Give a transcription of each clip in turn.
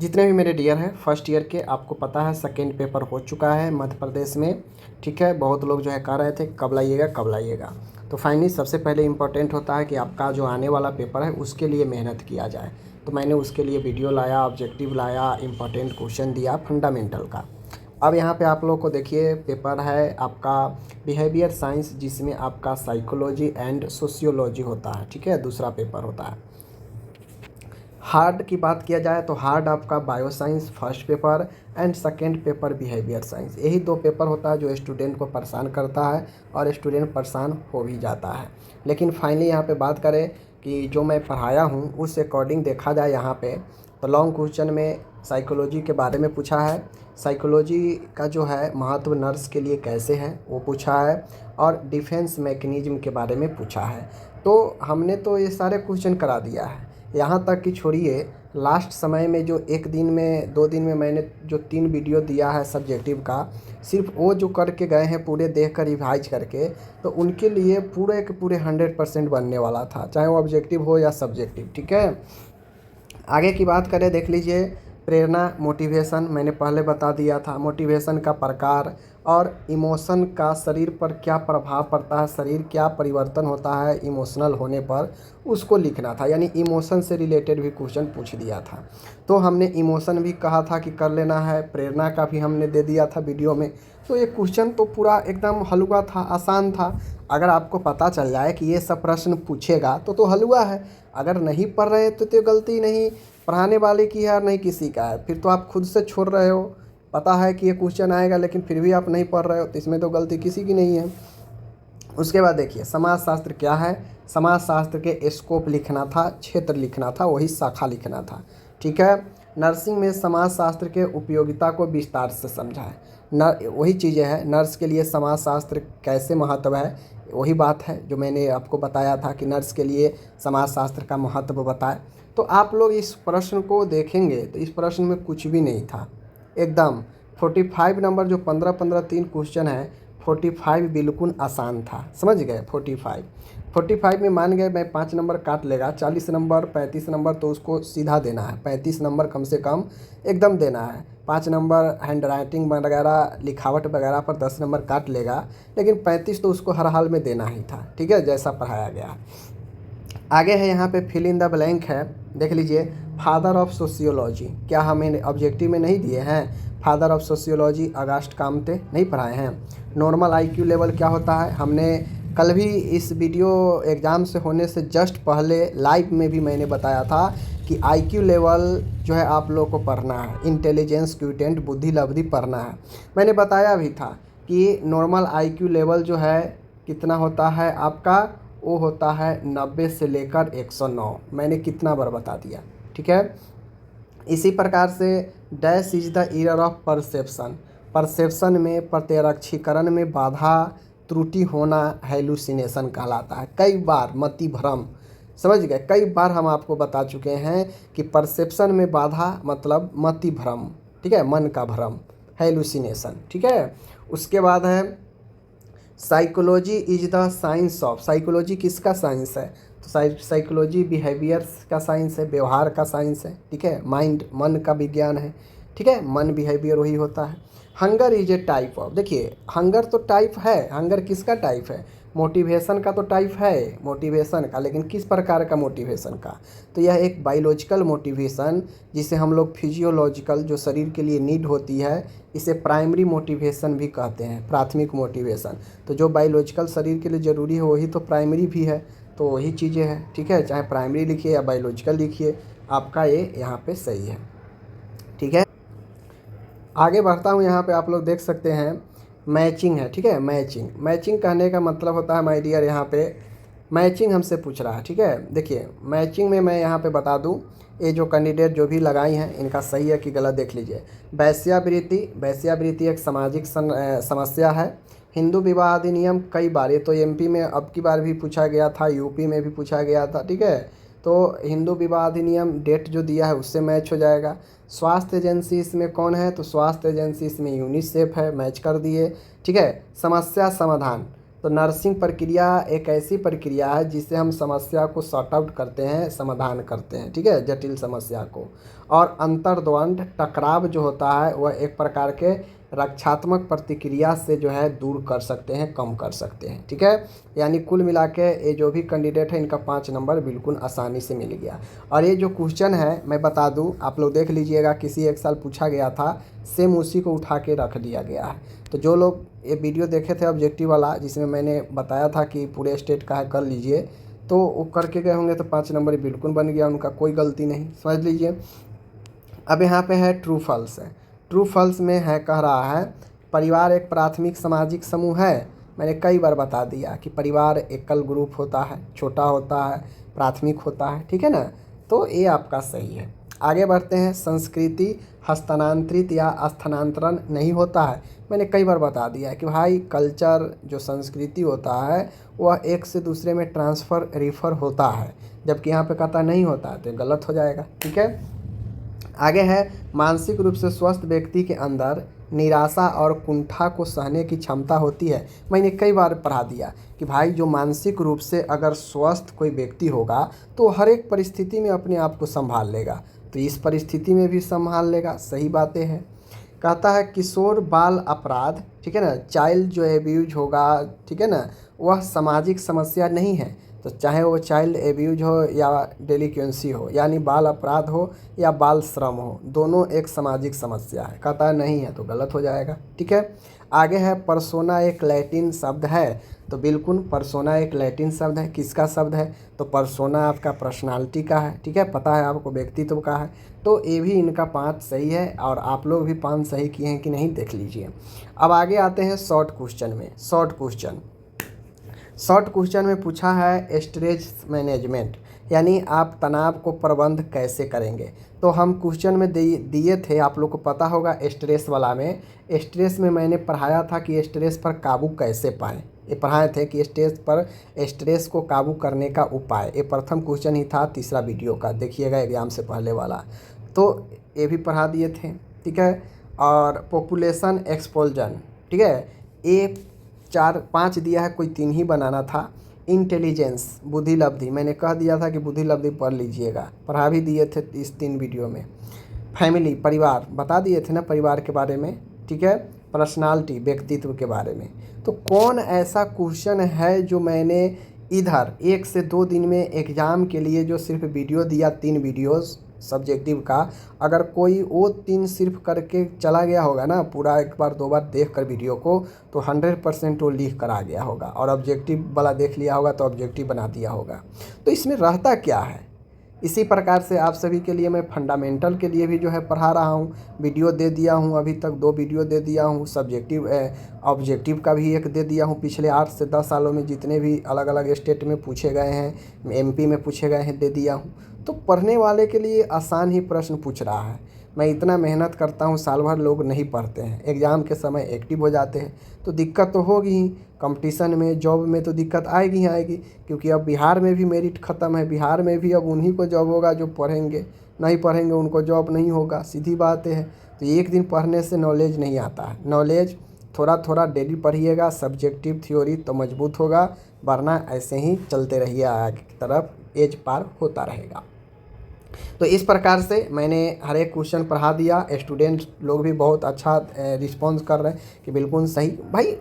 जितने भी मेरे डियर हैं फर्स्ट ईयर के, आपको पता है सेकेंड पेपर हो चुका है मध्य प्रदेश में। ठीक है, बहुत लोग जो है कह रहे थे कब लाइएगा कब लाइएगा। तो फाइनली सबसे पहले इम्पोर्टेंट होता है कि आपका जो आने वाला पेपर है उसके लिए मेहनत किया जाए। तो मैंने उसके लिए वीडियो लाया, ऑब्जेक्टिव लाया, इम्पोर्टेंट क्वेश्चन दिया फंडामेंटल का। अब यहाँ पे आप लोग को देखिए पेपर है आपका बिहेवियर साइंस, जिसमें आपका साइकोलॉजी एंड सोशियोलॉजी होता है। ठीक है, दूसरा पेपर होता है। हार्ड की बात किया जाए तो हार्ड आपका bio science first paper and second paper behaviour science. यही दो पेपर होता है जो स्टूडेंट को परेशान करता है और स्टूडेंट परेशान हो भी जाता है। लेकिन फाइनली यहाँ पे बात करें कि जो मैं पढ़ाया हूँ उस अकॉर्डिंग देखा जाए यहाँ पे तो लॉन्ग क्वेश्चन में साइकोलॉजी के बारे में पूछा है। साइकोलॉजी का जो है महत्व नर्स के लिए कैसे है वो पूछा है, और डिफेंस मैकेनिज्म के बारे में पूछा है। तो हमने तो ये सारे क्वेश्चन करा दिया है। यहाँ तक कि छोड़िए, लास्ट समय में जो एक दिन में 2 दिन में मैंने जो 3 वीडियो दिया है सब्जेक्टिव का, सिर्फ वो जो करके गए हैं पूरे देख कर रिवाइज करके, तो उनके लिए पूरे के पूरे 100% बनने वाला था, चाहे वो ऑब्जेक्टिव हो या सब्जेक्टिव। ठीक है, आगे की बात करें, देख लीजिए प्रेरणा मोटिवेशन मैंने पहले बता दिया था। मोटिवेशन का प्रकार और इमोशन का शरीर पर क्या प्रभाव पड़ता है, शरीर क्या परिवर्तन होता है इमोशनल होने पर, उसको लिखना था। यानी इमोशन से रिलेटेड भी क्वेश्चन पूछ दिया था। तो हमने इमोशन भी कहा था कि कर लेना है, प्रेरणा का भी हमने दे दिया था वीडियो में। तो ये क्वेश्चन तो पूरा एकदम हलवा था, आसान था। अगर आपको पता चल जाए कि ये सब प्रश्न पूछेगा तो हलवा है। अगर नहीं पढ़ रहे तो गलती नहीं पढ़ाने वाले की है और नहीं किसी का है, फिर तो आप खुद से छोड़ रहे हो। पता है कि ये क्वेश्चन आएगा लेकिन फिर भी आप नहीं पढ़ रहे हो, तो इसमें तो गलती किसी की नहीं है। उसके बाद देखिए समाजशास्त्र क्या है। समाजशास्त्र के स्कोप लिखना था, क्षेत्र लिखना था, वही शाखा लिखना था। ठीक है, नर्सिंग में समाजशास्त्र के उपयोगिता को विस्तार से समझाएं। न वही चीज़ें हैं, नर्स के लिए समाजशास्त्र कैसे महत्व है, वही बात है जो मैंने आपको बताया था कि नर्स के लिए समाजशास्त्र का महत्व बताए। तो आप लोग इस प्रश्न को देखेंगे तो इस प्रश्न में कुछ भी नहीं था एकदम। 45 नंबर जो 15-15 3 क्वेश्चन है, 45 बिल्कुल आसान था, समझ गए। 45 में मान गए मैं 5 नंबर काट लेगा, 40 नंबर 35 नंबर तो उसको सीधा देना है, 35 नंबर कम से कम एकदम देना है। 5 नंबर हैंड राइटिंग वगैरह लिखावट वगैरह पर 10 नंबर काट लेगा, लेकिन 35 तो उसको हर हाल में देना ही था। ठीक है, जैसा पढ़ाया गया। आगे है यहाँ पे फिल इन द ब्लैंक है, देख लीजिए। फादर ऑफ सोशियोलॉजी क्या हमें ऑब्जेक्टिव में नहीं दिए हैं? फादर ऑफ सोशियोलॉजी अगस्ट कामते नहीं पढ़ाए हैं? नॉर्मल आईक्यू लेवल क्या होता है, हमने कल भी इस वीडियो एग्ज़ाम से होने से जस्ट पहले लाइव में भी मैंने बताया था कि आईक्यू लेवल जो है आप लोग को पढ़ना है, इंटेलिजेंस क्विटेंट बुद्धि लब्धि पढ़ना है। मैंने बताया भी था कि नॉर्मल आईक्यू लेवल जो है कितना होता है आपका, वो होता है 90 से लेकर 109। मैंने कितना बार बता दिया। ठीक है, इसी प्रकार से dash is the error of perception. Perception में प्रत्यक्षीकरण में बाधा त्रुटि होना हेलुसिनेशन कहलाता है। कई बार मति भ्रम, समझ गए, कई बार हम आपको बता चुके हैं कि परसेप्शन में बाधा मतलब मति भ्रम। ठीक है, मन का भ्रम, हेलुसिनेशन। ठीक है, उसके बाद है psychology is the science of. Psychology किसका साइंस है? तो साइकोलॉजी बिहेवियर्स का साइंस है, व्यवहार का साइंस है। ठीक है, माइंड मन का विज्ञान है। ठीक है, मन बिहेवियर वही होता है। Hunger is a type of, देखिए हंगर तो टाइप है, हंगर किसका टाइप है? मोटिवेशन का तो टाइप है मोटिवेशन का, लेकिन किस प्रकार का मोटिवेशन का? तो यह एक बायोलॉजिकल मोटिवेशन, जिसे हम लोग फिजियोलॉजिकल जो शरीर के लिए नीड होती है, इसे प्राइमरी मोटिवेशन भी कहते हैं, प्राथमिक मोटिवेशन। तो जो बायोलॉजिकल शरीर के लिए ज़रूरी है वही तो प्राइमरी भी है, तो वही चीज़ें हैं। ठीक है, चाहे प्राइमरी लिखिए या बायोलॉजिकल लिखिए, आपका ये यहाँ पे सही है। ठीक है, आगे बढ़ता हूँ। यहाँ पे आप लोग देख सकते हैं मैचिंग है। ठीक है, मैचिंग, मैचिंग कहने का मतलब होता है माय डियर, यहाँ पे मैचिंग हमसे पूछ रहा है। ठीक है, देखिए मैचिंग में मैं यहाँ पे बता दूँ, ये जो कैंडिडेट जो भी लगाई हैं इनका सही है कि गलत देख लीजिए। वैश्यावृत्ति, वैश्यावृत्ति एक सामाजिक समस्या है। हिंदू विवाह अधिनियम कई बार, ये तो एमपी में अब की बार भी पूछा गया था, यूपी में भी पूछा गया था। ठीक है, तो हिंदू विवाह अधिनियम डेट जो दिया है उससे मैच हो जाएगा। स्वास्थ्य एजेंसी इसमें कौन है? तो स्वास्थ्य एजेंसी इसमें यूनिसेफ है, मैच कर दिए। ठीक है, समस्या समाधान, तो नर्सिंग प्रक्रिया एक ऐसी प्रक्रिया है जिससे हम समस्या को सॉर्ट आउट करते हैं, समाधान करते हैं, ठीक है, जटिल समस्या को। और अंतर्द्वंद टकराव जो होता है वह एक प्रकार के रक्षात्मक प्रतिक्रिया से जो है दूर कर सकते हैं, कम कर सकते हैं, ठीक है। यानी कुल मिला के ये जो भी कैंडिडेट है इनका 5 नंबर बिल्कुल आसानी से मिल गया। और ये जो क्वेश्चन है मैं बता दूं, आप लोग देख लीजिएगा, किसी एक साल पूछा गया था, सेम उसी को उठा के रख दिया गया है। तो जो लोग ये वीडियो देखे थे ऑब्जेक्टिव वाला, जिसमें मैंने बताया था कि पूरे स्टेट का है कर लीजिए, तो वो करके गए होंगे तो 5 नंबर बिल्कुल बन गया, उनका कोई गलती नहीं, समझ लीजिए। अब यहाँ पे है ट्रू फॉल्स है। ट्रू फॉल्स में है, कह रहा है परिवार एक प्राथमिक सामाजिक समूह है। मैंने कई बार बता दिया कि परिवार एकल ग्रुप होता है, छोटा होता है, प्राथमिक होता है, ठीक है ना। तो ये आपका सही है। आगे बढ़ते हैं। संस्कृति हस्तांतरित या स्थानांतरण नहीं होता है। मैंने कई बार बता दिया है कि भाई कल्चर जो संस्कृति होता है वह एक से दूसरे में ट्रांसफ़र रिफ़र होता है, जबकि यहाँ पे कहता नहीं होता है, तो गलत हो जाएगा, ठीक है। आगे है मानसिक रूप से स्वस्थ व्यक्ति के अंदर निराशा और कुंठा को सहने की क्षमता होती है। मैंने कई बार पढ़ा दिया कि भाई जो मानसिक रूप से अगर स्वस्थ कोई व्यक्ति होगा तो हर एक परिस्थिति में अपने आप को संभाल लेगा, तो इस परिस्थिति में भी संभाल लेगा, सही बातें हैं। कहता है किशोर बाल अपराध, ठीक है ना, चाइल्ड जो एब्यूज होगा, ठीक है ना, वह सामाजिक समस्या नहीं है। तो चाहे वो चाइल्ड एब्यूज हो या डेलिक्वेंसी हो, यानी बाल अपराध हो या बाल श्रम हो, दोनों एक सामाजिक समस्या है। कहता है नहीं है, तो गलत हो जाएगा, ठीक है। आगे है पर्सोना एक लैटिन शब्द है। तो बिल्कुल पर्सोना एक लैटिन शब्द है। किसका शब्द है? तो पर्सोना आपका पर्सनालिटी का है, ठीक है, पता है आपको, व्यक्तित्व का है। तो ये भी इनका 5 सही है, और आप लोग भी 5 सही किए हैं कि नहीं देख लीजिए। अब आगे आते हैं शॉर्ट क्वेश्चन में। शॉर्ट क्वेश्चन में पूछा है स्ट्रेस मैनेजमेंट, यानी आप तनाव को प्रबंध कैसे करेंगे। तो हम क्वेश्चन में दिए थे, आप लोग को पता होगा, स्ट्रेस वाला में, स्ट्रेस में मैंने पढ़ाया था कि स्ट्रेस पर काबू कैसे पाएँ। ये पढ़ाए थे कि स्ट्रेस को काबू करने का उपाय। ये प्रथम क्वेश्चन ही था, तीसरा वीडियो का, देखिएगा एग्जाम से पहले वाला। तो ये भी पढ़ा दिए थे, ठीक है। और पॉपुलेशन एक्सप्लोजन, ठीक है, ये 4-5 दिया है, कोई 3 ही बनाना था। इंटेलिजेंस बुद्धि लब्धि, मैंने कह दिया था कि बुद्धि लब्धि पढ़ लीजिएगा, पढ़ा भी दिए थे इस 3 वीडियो में। फैमिली परिवार बता दिए थे ना, परिवार के बारे में, ठीक है। पर्सनालिटी व्यक्तित्व के बारे में। तो कौन ऐसा क्वेश्चन है जो मैंने इधर 1 से 2 दिन में एग्ज़ाम के लिए जो सिर्फ वीडियो दिया, 3 वीडियोस सब्जेक्टिव का, अगर कोई वो 3 सिर्फ करके चला गया होगा ना, पूरा 1 बार 2 बार देख कर वीडियो को, तो 100% वो लिख कर आ गया होगा, और ऑब्जेक्टिव वाला देख लिया होगा तो ऑब्जेक्टिव बना दिया होगा। तो इसमें रहता क्या है, इसी प्रकार से आप सभी के लिए मैं फंडामेंटल के लिए भी जो है पढ़ा रहा हूँ, वीडियो दे दिया हूँ, अभी तक 2 वीडियो दे दिया हूँ, सब्जेक्टिव ऑब्जेक्टिव का भी 1 दे दिया हूँ। पिछले 8 से 10 सालों में जितने भी अलग अलग स्टेट में पूछे गए हैं, MP में पूछे गए हैं, दे दिया हूँ। तो पढ़ने वाले के लिए आसान ही प्रश्न पूछ रहा है। मैं इतना मेहनत करता हूँ, साल भर लोग नहीं पढ़ते हैं, एग्ज़ाम के समय एक्टिव हो जाते हैं, तो दिक्कत तो होगी ही। कंपटीशन में, जॉब में तो दिक्कत आएगी ही आएगी, क्योंकि अब बिहार में भी मेरिट ख़त्म है। बिहार में भी अब उन्हीं को जॉब होगा जो पढ़ेंगे, नहीं पढ़ेंगे उनको जॉब नहीं होगा, सीधी बात है। तो एक दिन पढ़ने से नॉलेज नहीं आता है। नॉलेज थोड़ा थोड़ा डेली पढ़िएगा, सब्जेक्टिव थ्योरी तो मजबूत होगा, वरना ऐसे ही चलते रहिए आगे की तरफ, एज पार होता रहेगा। तो इस प्रकार से मैंने हर एक क्वेश्चन पढ़ा दिया। स्टूडेंट लोग भी बहुत अच्छा रिस्पॉन्स कर रहे हैं कि बिल्कुल सही। भाई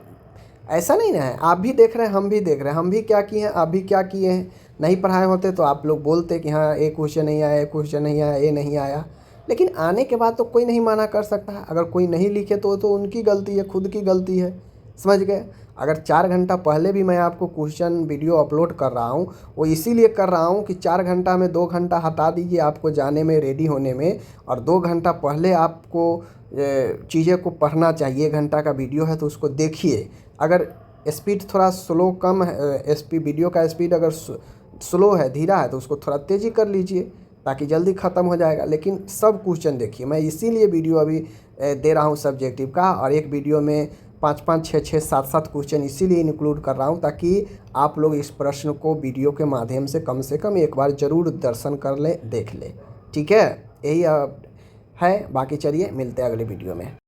ऐसा नहीं ना है, आप भी देख रहे हैं, हम भी देख रहे हैं, हम भी क्या किए हैं, आप भी क्या किए हैं। नहीं पढ़ाए होते तो आप लोग बोलते कि हाँ ये क्वेश्चन नहीं आया, ये क्वेश्चन नहीं आया, ये नहीं आया। लेकिन आने के बाद तो कोई नहीं माना कर सकता है। अगर कोई नहीं लिखे तो उनकी गलती है, खुद की गलती है, समझ गए। अगर 4 घंटा पहले भी मैं आपको क्वेश्चन वीडियो अपलोड कर रहा हूँ, वो इसीलिए कर रहा हूँ कि 4 घंटा में 2 घंटा हटा दीजिए आपको जाने में, रेडी होने में, और 2 घंटा पहले आपको चीज़ें को पढ़ना चाहिए। 1 घंटा का वीडियो है तो उसको देखिए। अगर स्पीड थोड़ा स्लो कम है, वीडियो का स्पीड अगर स्लो है, धीरा है, तो उसको थोड़ा तेज़ी कर लीजिए ताकि जल्दी ख़त्म हो जाएगा। लेकिन सब क्वेश्चन देखिए। मैं इसीलिए वीडियो अभी दे रहा हूँ सब्जेक्टिव का, और एक वीडियो में 5-5, 6-6, 7-7 क्वेश्चन इसीलिए इंक्लूड कर रहा हूँ ताकि आप लोग इस प्रश्न को वीडियो के माध्यम से कम एक बार ज़रूर दर्शन कर लें, देख लें, ठीक है। यही है। बाकी चलिए मिलते हैं अगले वीडियो में।